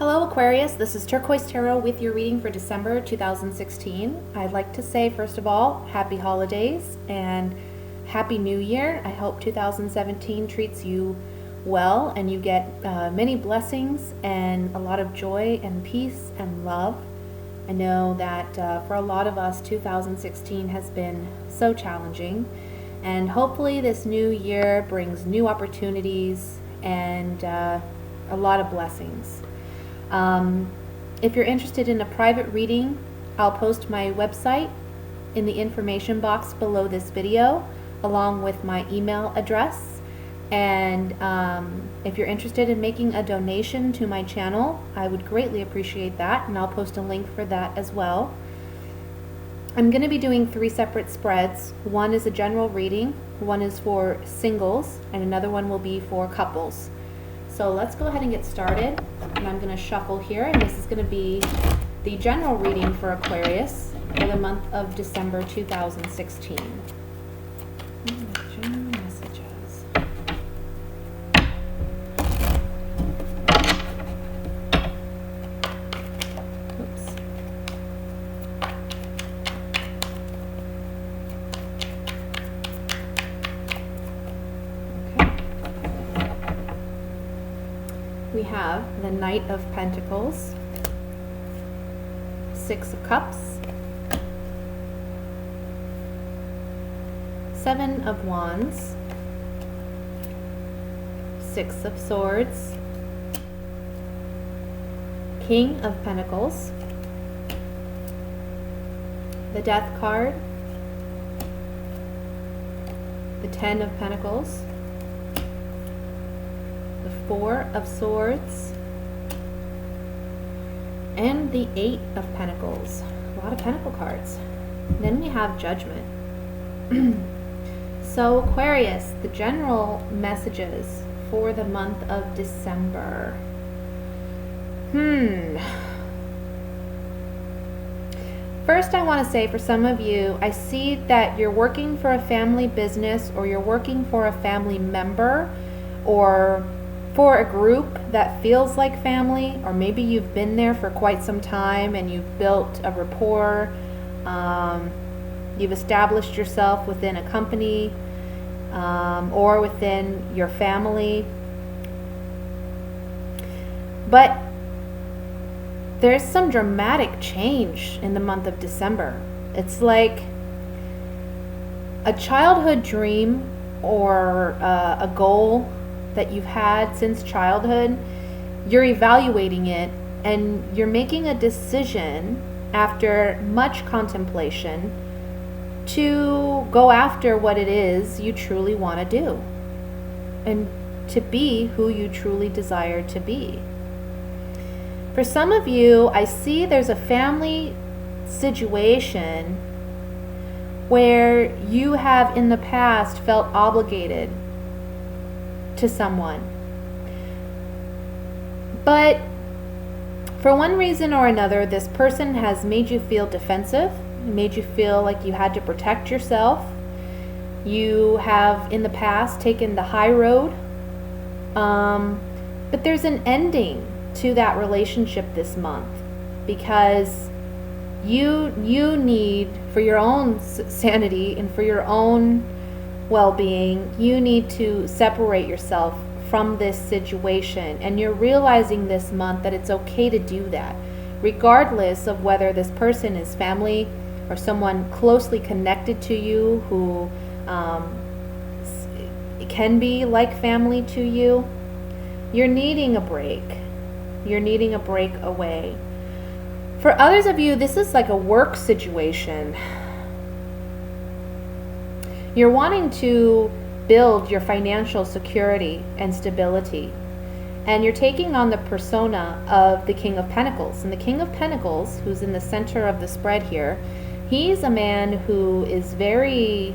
Hello Aquarius, this is Turquoise Tarot with your reading for December 2016. I'd like to say first of all, happy holidays and happy new year. I hope 2017 treats you well and you get many blessings and a lot of joy and peace and love. I know that for a lot of us 2016 has been so challenging, and hopefully this new year brings new opportunities and a lot of blessings. If you're interested in a private reading, I'll post my website in the information box below this video, along with my email address. And if you're interested in making a donation to my channel, I would greatly appreciate that, and I'll post a link for that as well. I'm going to be doing 3 separate spreads. One is a general reading, one is for singles, and another one will be for couples. So let's go ahead and get started, and I'm going to shuffle here, and this is going to be the general reading for Aquarius for the month of December 2016. General messages. Oops. We have the Knight of Pentacles, 6 of Cups, 7 of Wands, 6 of Swords, King of Pentacles, the Death card, the 10 of Pentacles, the 4 of Swords, and the 8 of Pentacles. A lot of Pentacle cards. And then we have Judgment. So Aquarius, the general messages for the month of December. First, I want to say for some of you, I see that you're working for a family business, or you're working for a family member, or for a group that feels like family, or maybe you've been there for quite some time and you've built a rapport, you've established yourself within a company or within your family. But there's some dramatic change in the month of December. It's like a childhood dream or a goal that you've had since childhood. You're evaluating it and you're making a decision after much contemplation to go after what it is you truly want to do and to be who you truly desire to be. For some of you, I see there's a family situation where you have in the past felt obligated to someone, but for one reason or another, this person has made you feel defensive, made you feel like you had to protect yourself. You have in the past taken the high road, but there's an ending to that relationship this month, because you need, for your own sanity and for your own well-being, you need to separate yourself from this situation, and you're realizing this month that it's okay to do that, regardless of whether this person is family or someone closely connected to you who can be like family to you. You're needing a break. You're needing a break away. For others of you, this is like a work situation. You're wanting to build your financial security and stability, and you're taking on the persona of the King of Pentacles. And the King of Pentacles, who's in the center of the spread here, he's a man who is very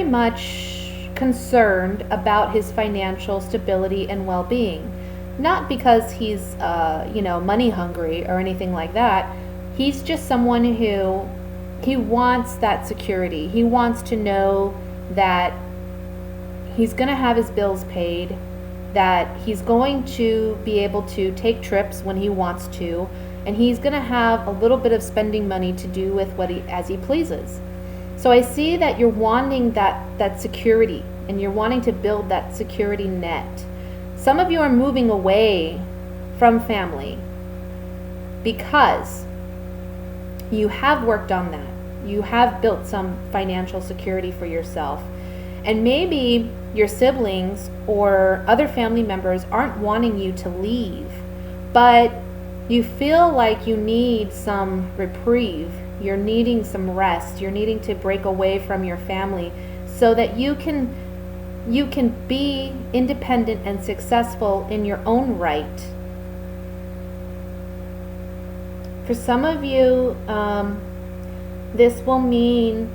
much concerned about his financial stability and well-being. Not because he's money hungry or anything like that. He's just someone who he wants that security. He wants to know that he's going to have his bills paid, that he's going to be able to take trips when he wants to, and he's going to have a little bit of spending money to do with as he pleases. So I see that you're wanting that security, and you're wanting to build that security net. Some of you are moving away from family because you have worked on that. You have built some financial security for yourself. And maybe your siblings or other family members aren't wanting you to leave, but you feel like you need some reprieve. You're needing some rest. You're needing to break away from your family so that you can be independent and successful in your own right. For some of you, this will mean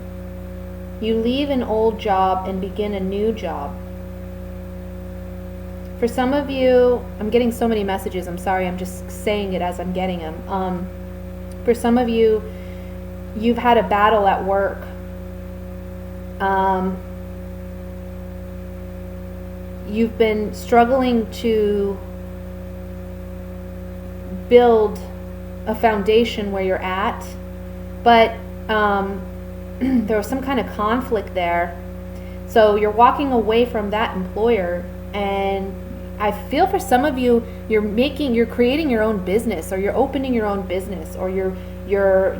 you leave an old job and begin a new job. For some of you, I'm getting so many messages, I'm sorry, I'm just saying it as I'm getting them. For some of you, you've had a battle at work. You've been struggling to build a foundation where you're at, but there was some kind of conflict there. So you're walking away from that employer, and I feel for some of you, you're creating your own business, or you're opening your own business, or you're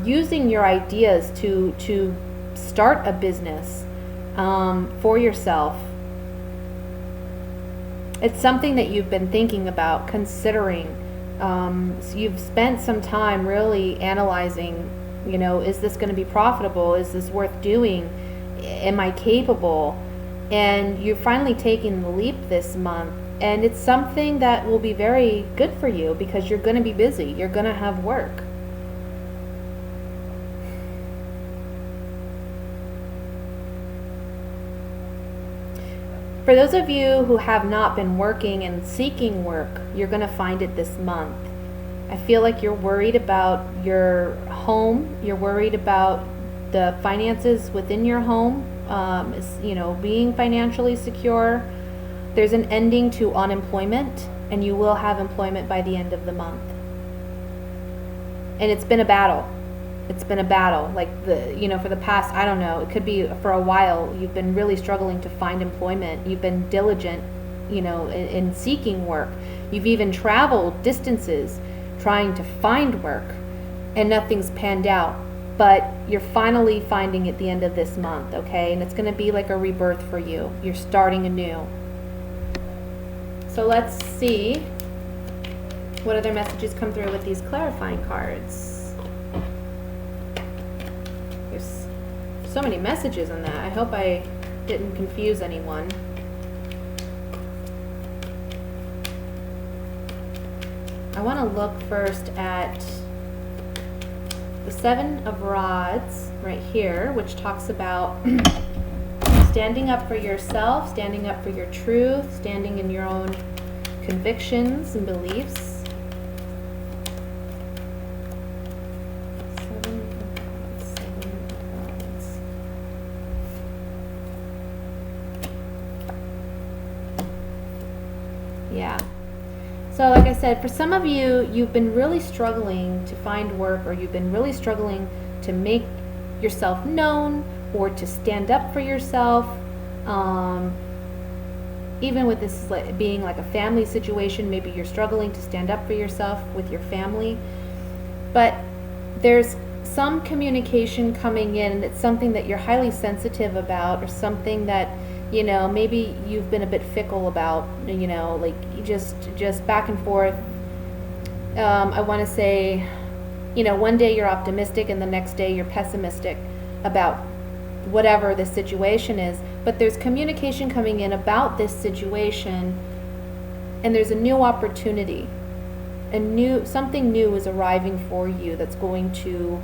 using your ideas to start a business for yourself. It's something that you've been thinking about, considering. So you've spent some time really analyzing, is this going to be profitable? Is this worth doing? Am I capable? And you're finally taking the leap this month. And it's something that will be very good for you because you're going to be busy. You're going to have work. For those of you who have not been working and seeking work, you're going to find it this month. I feel like you're worried about your home. You're worried about the finances within your home, being financially secure. There's an ending to unemployment, and you will have employment by the end of the month. And it's been a battle. It's been a battle. Like for the past, I don't know, it could be for a while, you've been really struggling to find employment. You've been diligent, in seeking work. You've even traveled distances trying to find work, and nothing's panned out. But you're finally finding it at the end of this month, okay? And it's going to be like a rebirth for you. You're starting anew. So let's see what other messages come through with these clarifying cards. There's so many messages on that. I hope I didn't confuse anyone. I want to look first at the Seven of Rods right here, which talks about standing up for yourself, standing up for your truth, standing in your own convictions and beliefs. Seven of Rods. Yeah. So like I said, for some of you, you've been really struggling to find work, or you've been really struggling to make yourself known or to stand up for yourself. Even with this being like a family situation, maybe you're struggling to stand up for yourself with your family. But there's some communication coming in, and it's something that you're highly sensitive about, or something that maybe you've been a bit fickle about, like just back and forth. I want to say, one day you're optimistic and the next day you're pessimistic about whatever the situation is. But there's communication coming in about this situation, and there's a new opportunity. Something new is arriving for you that's going to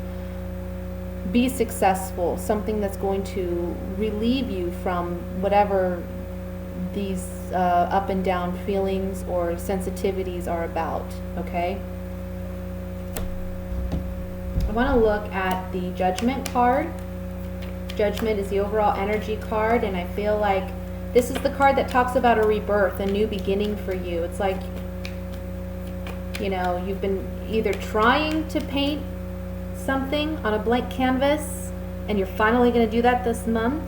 be successful, something that's going to relieve you from whatever these up and down feelings or sensitivities are about, okay? I want to look at the Judgment card. Judgment is the overall energy card, and I feel like This is the card that talks about a rebirth, a new beginning for you. It's like, you know, you've been either trying to paint something on a blank canvas and you're finally going to do that this month,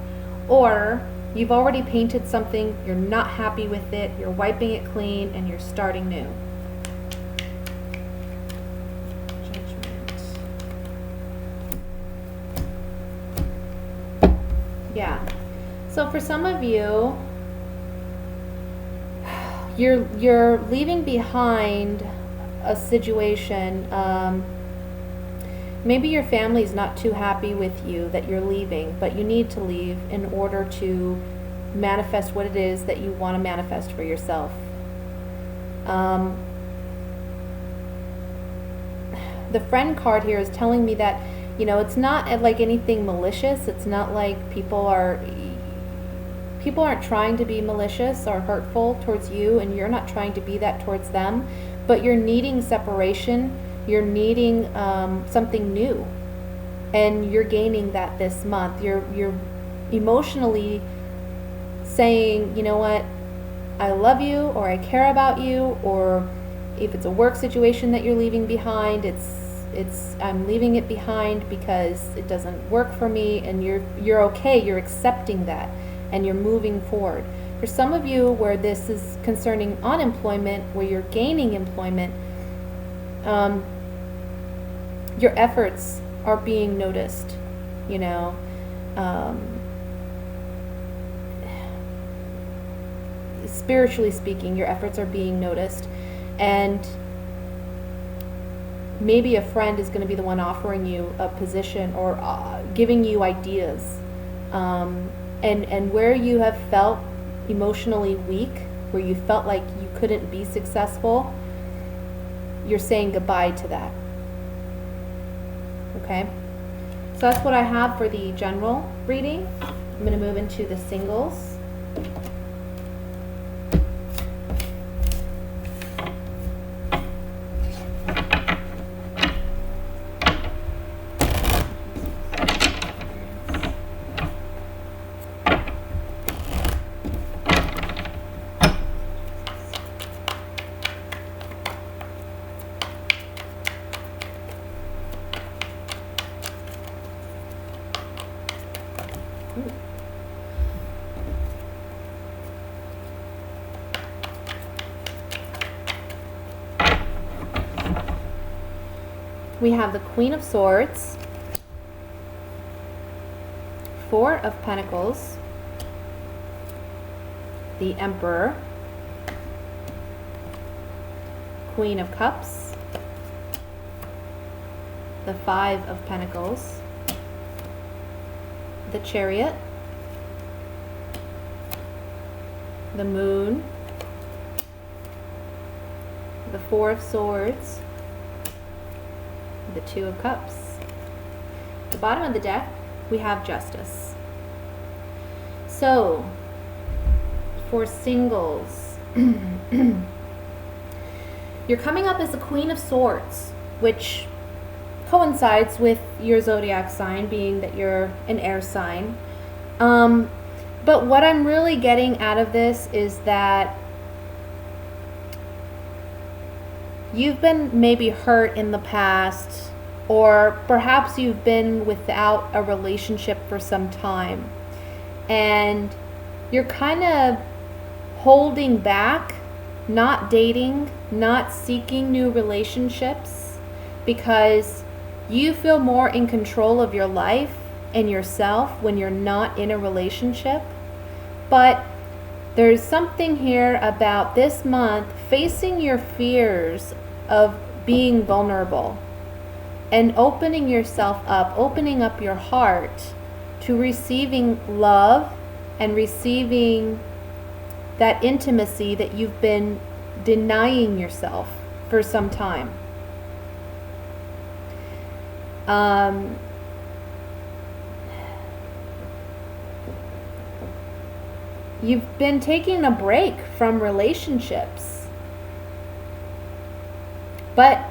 or you've already painted something, you're not happy with it, you're wiping it clean, and you're starting new. Judgment. Yeah. So for some of you, you're leaving behind a situation. Maybe your family's not too happy with you that you're leaving, but you need to leave in order to manifest what it is that you want to manifest for yourself. The friend card here is telling me that, you know, it's not like anything malicious. It's not like people aren't trying to be malicious or hurtful towards you, and you're not trying to be that towards them, but you're needing separation. You're needing something new, and you're gaining that this month. You're emotionally saying, you know what, I love you, or I care about you, or if it's a work situation that you're leaving behind, it's I'm leaving it behind because it doesn't work for me, and you're okay. You're accepting that, and you're moving forward. For some of you, where this is concerning unemployment, where you're gaining employment, your efforts are being noticed, you know. Spiritually speaking, your efforts are being noticed, and maybe a friend is going to be the one offering you a position or giving you ideas. And where you have felt emotionally weak, where you felt like you couldn't be successful, you're saying goodbye to that. Okay, so that's what I have for the general reading. I'm going to move into the singles. We have the Queen of Swords, Four of Pentacles, the Emperor, Queen of Cups, the Five of Pentacles, the Chariot, the Moon, the Four of Swords, the Two of Cups. At the bottom of the deck, we have Justice. So, for singles, you're coming up as the Queen of Swords, which coincides with your zodiac sign, being that you're an air sign. But what I'm really getting out of this is that you've been maybe hurt in the past, or perhaps you've been without a relationship for some time, and you're kind of holding back, not dating, not seeking new relationships, because you feel more in control of your life and yourself when you're not in a relationship. But there's something here about this month facing your fears of being vulnerable and opening yourself up, opening up your heart to receiving love and receiving that intimacy that you've been denying yourself for some time. You've been taking a break from relationships, but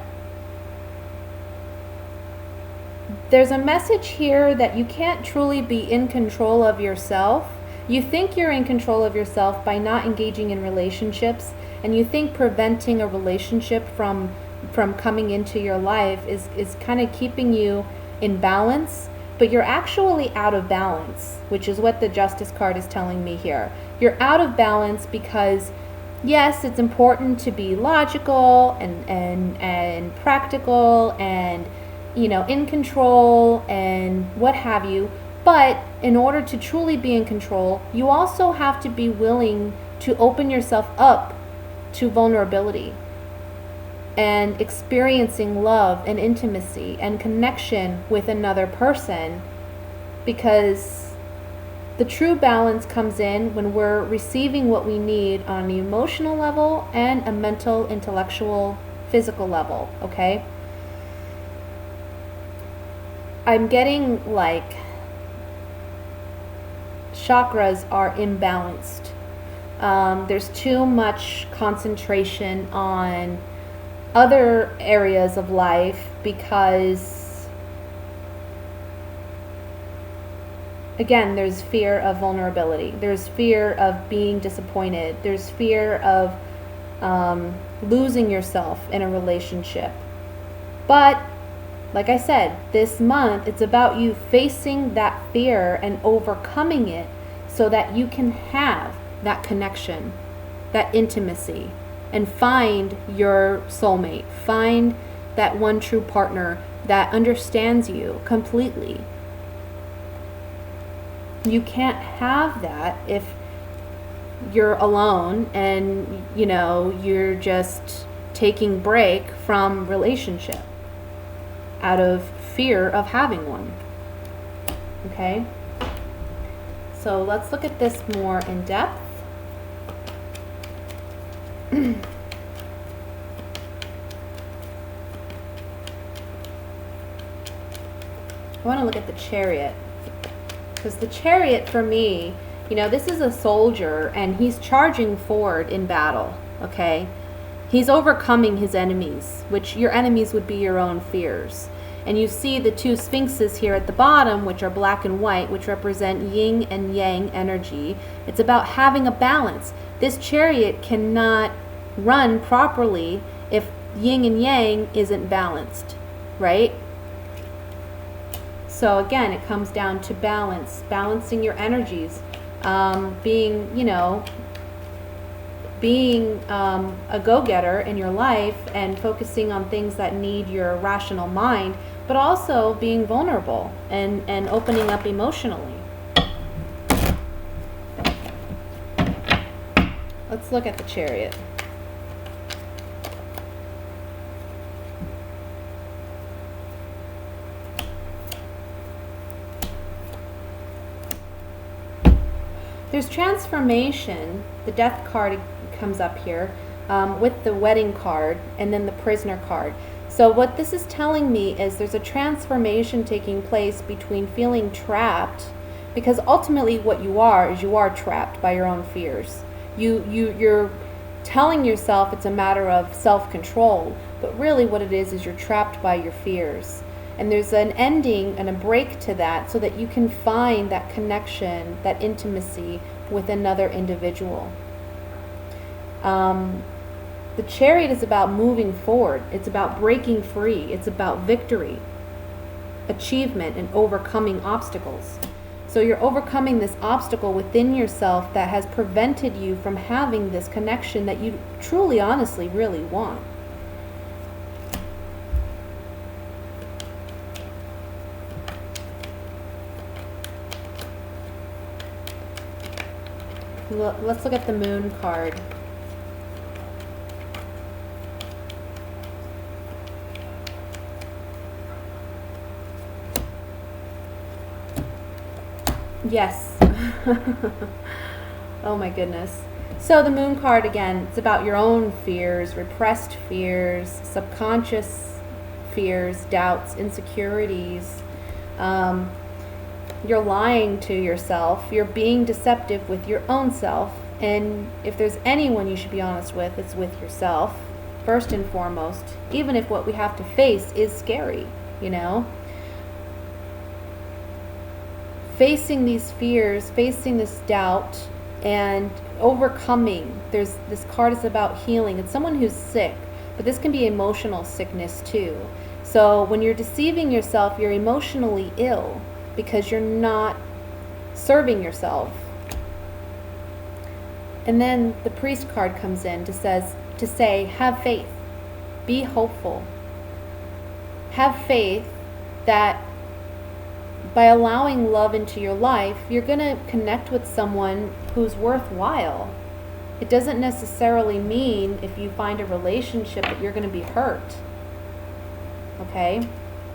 there's a message here that you can't truly be in control of yourself You think you're in control of yourself by not engaging in relationships, and you think preventing a relationship from coming into your life is kind of keeping you in balance, but you're actually out of balance, which is what the Justice card is telling me here. You're out of balance because, yes, it's important to be logical and practical and, in control and what have you. But in order to truly be in control, you also have to be willing to open yourself up to vulnerability and experiencing love and intimacy and connection with another person, because the true balance comes in when we're receiving what we need on an emotional level and a mental, intellectual, physical level, okay? I'm getting like chakras are imbalanced. There's too much concentration on other areas of life because, again, there's fear of vulnerability. There's fear of being disappointed. There's fear of losing yourself in a relationship. But like I said, this month, it's about you facing that fear and overcoming it so that you can have that connection, that intimacy, and find your soulmate. Find that one true partner that understands you completely. You can't have that if you're alone and, you're just taking break from relationship out of fear of having one. Okay? So let's look at this more in depth. I want to look at the Chariot, because the Chariot for me, this is a soldier and he's charging forward in battle, okay? He's overcoming his enemies, which your enemies would be your own fears. And you see the two sphinxes here at the bottom, which are black and white, which represent yin and yang energy. It's about having a balance. This Chariot cannot run properly if yin and yang isn't balanced, right? So again, it comes down to balance, balancing your energies, being a go-getter in your life and focusing on things that need your rational mind, but also being vulnerable and opening up emotionally. Let's look at the Chariot. There's transformation. The Death card comes up here with the Wedding card and then the Prisoner card. So what this is telling me is there's a transformation taking place between feeling trapped, because ultimately what you are is you are trapped by your own fears. You're telling yourself it's a matter of self-control, but really what it is you're trapped by your fears. And there's an ending and a break to that so that you can find that connection, that intimacy with another individual. The Chariot is about moving forward. It's about breaking free. It's about victory, achievement, and overcoming obstacles. So you're overcoming this obstacle within yourself that has prevented you from having this connection that you truly, honestly, really want. Let's look at the Moon card. Yes. Oh my goodness. So the Moon card, again, it's about your own fears, repressed fears, subconscious fears, doubts, insecurities. You're lying to yourself. You're being deceptive with your own self. And if there's anyone you should be honest with, it's with yourself, first and foremost, even if what we have to face is scary, facing these fears, facing this doubt, and overcoming. This card is about healing. It's someone who's sick, but this can be emotional sickness too. So when you're deceiving yourself, you're emotionally ill because you're not serving yourself. And then the priest card comes in to say, have faith, be hopeful. Have faith that by allowing love into your life, you're going to connect with someone who's worthwhile. It doesn't necessarily mean if you find a relationship that you're going to be hurt. Okay?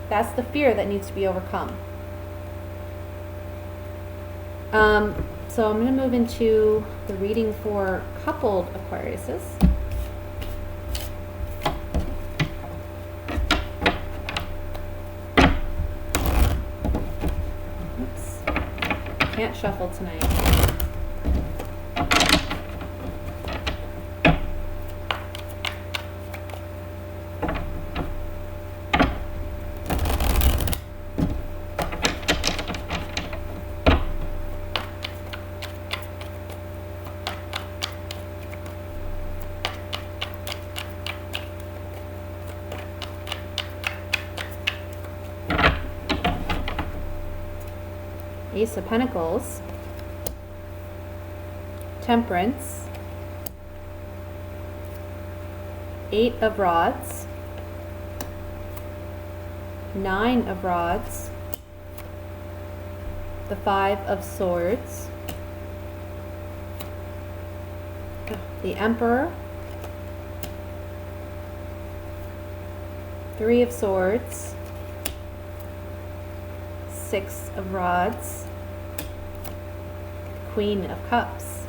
That's the fear that needs to be overcome. So I'm going to move into the reading for coupled Aquariuses. Oops. Can't shuffle tonight. Ace of Pentacles, Temperance, Eight of Rods, Nine of Rods, the Five of Swords, the Emperor, Three of Swords, Six of Rods, Queen of Cups.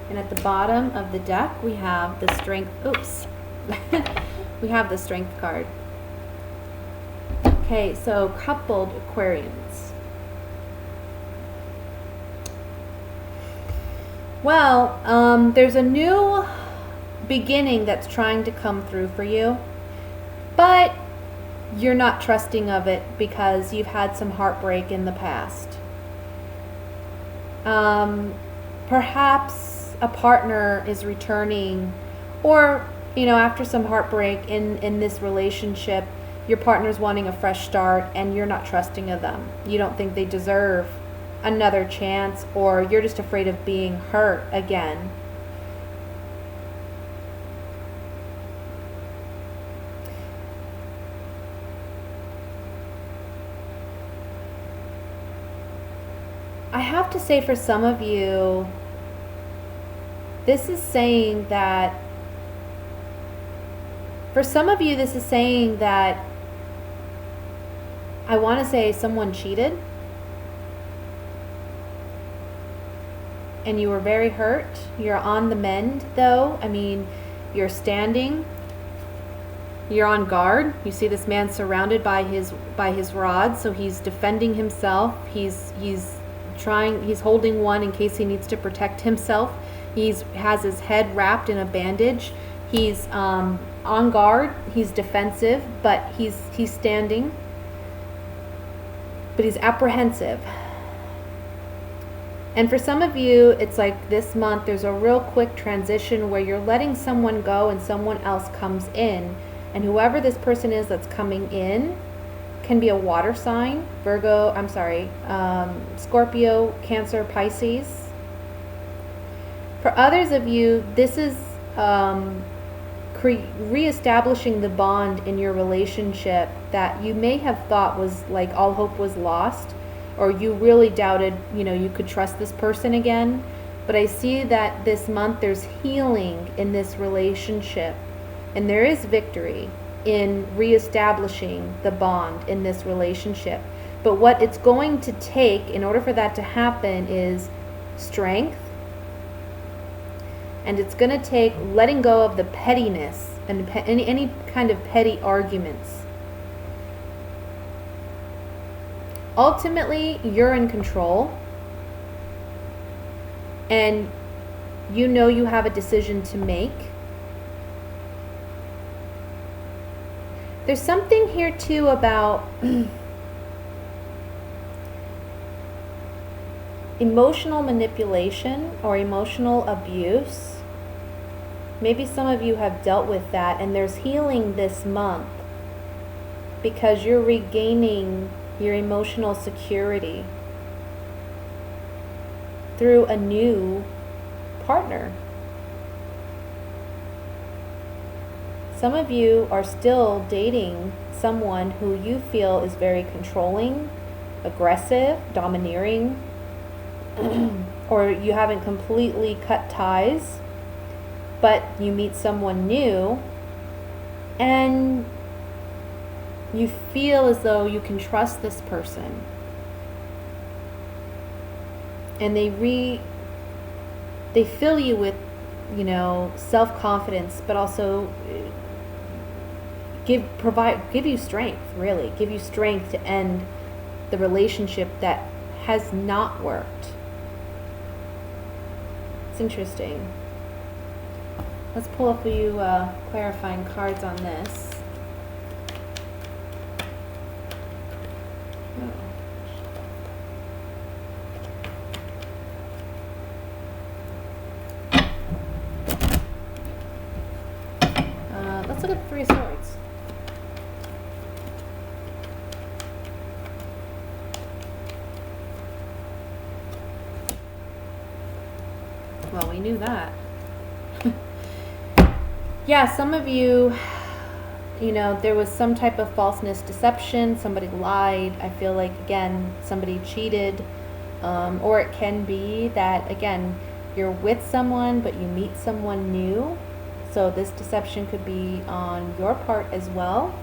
And at the bottom of the deck we have the Strength, we have the Strength card. Okay, so coupled Aquarians. Well, there's a new beginning that's trying to come through for you, but you're not trusting of it because you've had some heartbreak in the past. Perhaps a partner is returning, or after some heartbreak in this relationship, your partner's wanting a fresh start and you're not trusting of them. You don't think they deserve another chance, or you're just afraid of being hurt again. I have to say, for some of you, this is saying that I want to say someone cheated and you were very hurt. You're on the mend though. I mean, you're standing, you're on guard. You see this man surrounded by his rods, so he's defending himself. He's holding one in case he needs to protect himself. Has his head wrapped in a bandage. He's on guard. He's defensive, but he's standing. But he's apprehensive. And for some of you, it's like this month, there's a real quick transition where you're letting someone go and someone else comes in. And whoever this person is that's coming in can be a water sign, Scorpio, Cancer, Pisces. For others of you, this is reestablishing the bond in your relationship that you may have thought was like all hope was lost, or you really doubted, you could trust this person again. But I see that this month there's healing in this relationship, and there is victory in reestablishing the bond in this relationship. But what it's going to take in order for that to happen is strength, and it's going to take letting go of the pettiness and any kind of petty arguments. Ultimately, you're in control, and you have a decision to make. There's something here too about emotional manipulation or emotional abuse. Maybe some of you have dealt with that, and there's healing this month because you're regaining your emotional security through a new partner. Some of you are still dating someone who you feel is very controlling, aggressive, domineering, or you haven't completely cut ties, but you meet someone new and you feel as though you can trust this person. And they fill you with, self-confidence, but also give you strength, really. Give you strength to end the relationship that has not worked. It's interesting. Let's pull a few clarifying cards on this. Let's look at the Three of Swords. Well, we knew that. Yeah, some of you, there was some type of falseness, deception, somebody lied. I feel like, again, somebody cheated. Or it can be that, again, you're with someone, but you meet someone new. So this deception could be on your part as well.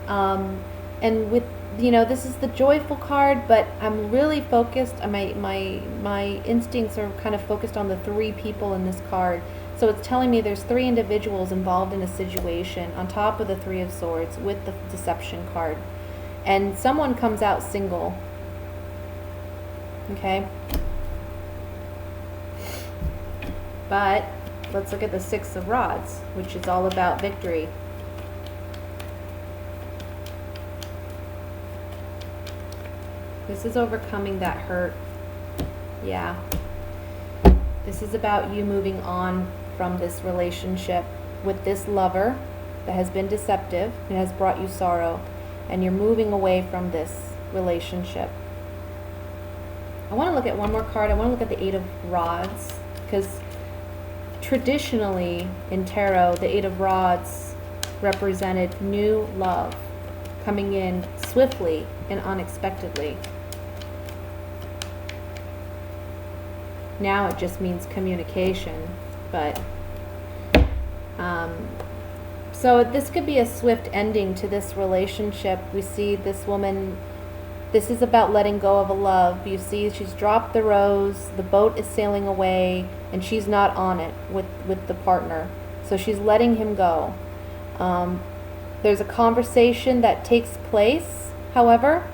And with, this is the joyful card, but I'm really focused, my instincts are kind of focused on the three people in this card. So it's telling me there's three individuals involved in a situation on top of the Three of Swords with the deception card. And someone comes out single. Okay? But let's look at the Six of Rods, which is all about victory. This is overcoming that hurt. Yeah. This is about you moving on from this relationship with this lover that has been deceptive and has brought you sorrow, and you're moving away from this relationship. I want to look at one more card. I want to look at the Eight of Rods, because traditionally in tarot, the Eight of Rods represented new love coming in swiftly and unexpectedly. Now it just means communication, but so this could be a swift ending to this relationship. We see this woman, this is about letting go of a love. You see she's dropped the rose, the boat is sailing away, and she's not on it with the partner. So she's letting him go. There's a conversation that takes place, however,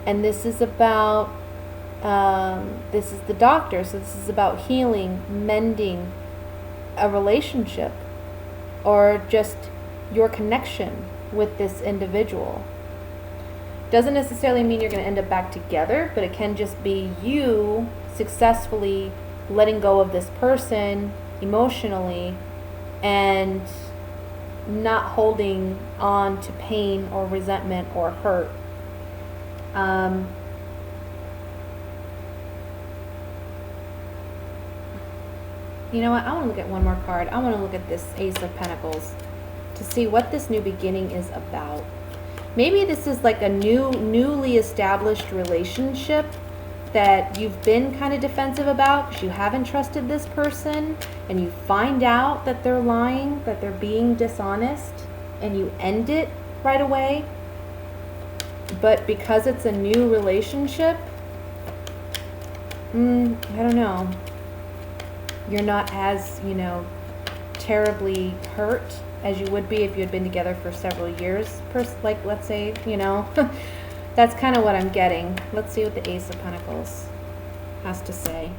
and this is about, this is the doctor, so this is about healing, mending a relationship, or just your connection with this individual. Doesn't necessarily mean you're going to end up back together, but it can just be you successfully letting go of this person emotionally and not holding on to pain or resentment or hurt. You know what? I want to look at one more card. I want to look at this Ace of Pentacles to see what this new beginning is about. Maybe this is like a newly established relationship that you've been kind of defensive about because you haven't trusted this person, and you find out that they're lying, that they're being dishonest, and you end it right away. But because it's a new relationship, I don't know. You're not as, terribly hurt as you would be if you had been together for several years, like, let's say, That's kind of what I'm getting. Let's see what the Ace of Pentacles has to say.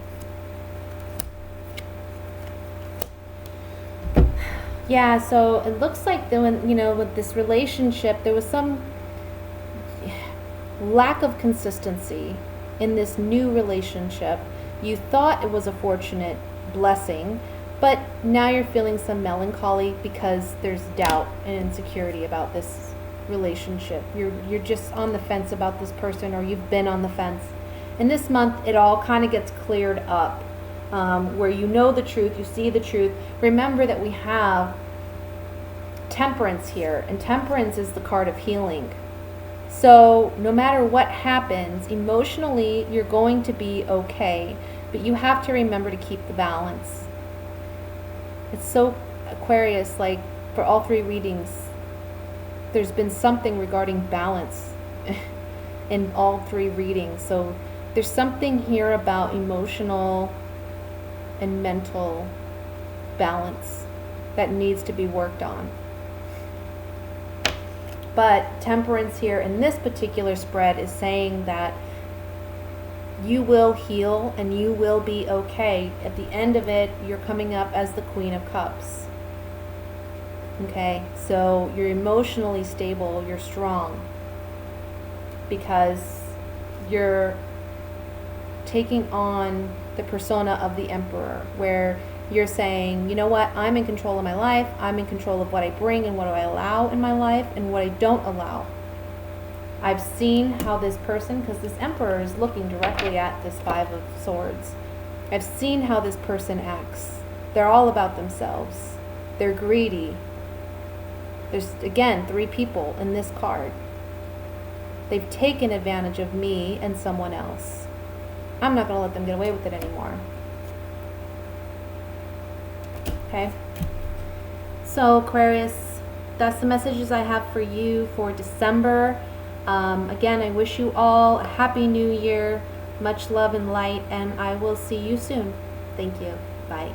Yeah, so it looks like with this relationship, there was some lack of consistency in this new relationship. You thought it was a fortunate blessing, but now you're feeling some melancholy because there's doubt and insecurity about this relationship. You're just on the fence about this person, or you've been on the fence. And this month, it all kind of gets cleared up, where you know the truth, you see the truth. Remember that we have Temperance here, and Temperance is the card of healing. So no matter what happens, emotionally, you're going to be okay, but you have to remember to keep the balance. It's so Aquarius, like for all three readings, there's been something regarding balance in all three readings. So there's something here about emotional and mental balance that needs to be worked on. But Temperance here in this particular spread is saying that you will heal and you will be okay. At the end of it, you're coming up as the Queen of Cups. Okay, so you're emotionally stable, you're strong, because you're taking on the persona of the Emperor, where you're saying, you know what, I'm in control of my life, I'm in control of what I bring and what I allow in my life and what I don't allow. I've seen how this person, because this Emperor is looking directly at this Five of Swords, I've seen how this person acts. They're all about themselves. They're greedy. There's, again, three people in this card. They've taken advantage of me and someone else. I'm not going to let them get away with it anymore. Okay? So, Aquarius, that's the messages I have for you for December. Again, I wish you all a happy new year, much love and light, and I will see you soon. Thank you. Bye.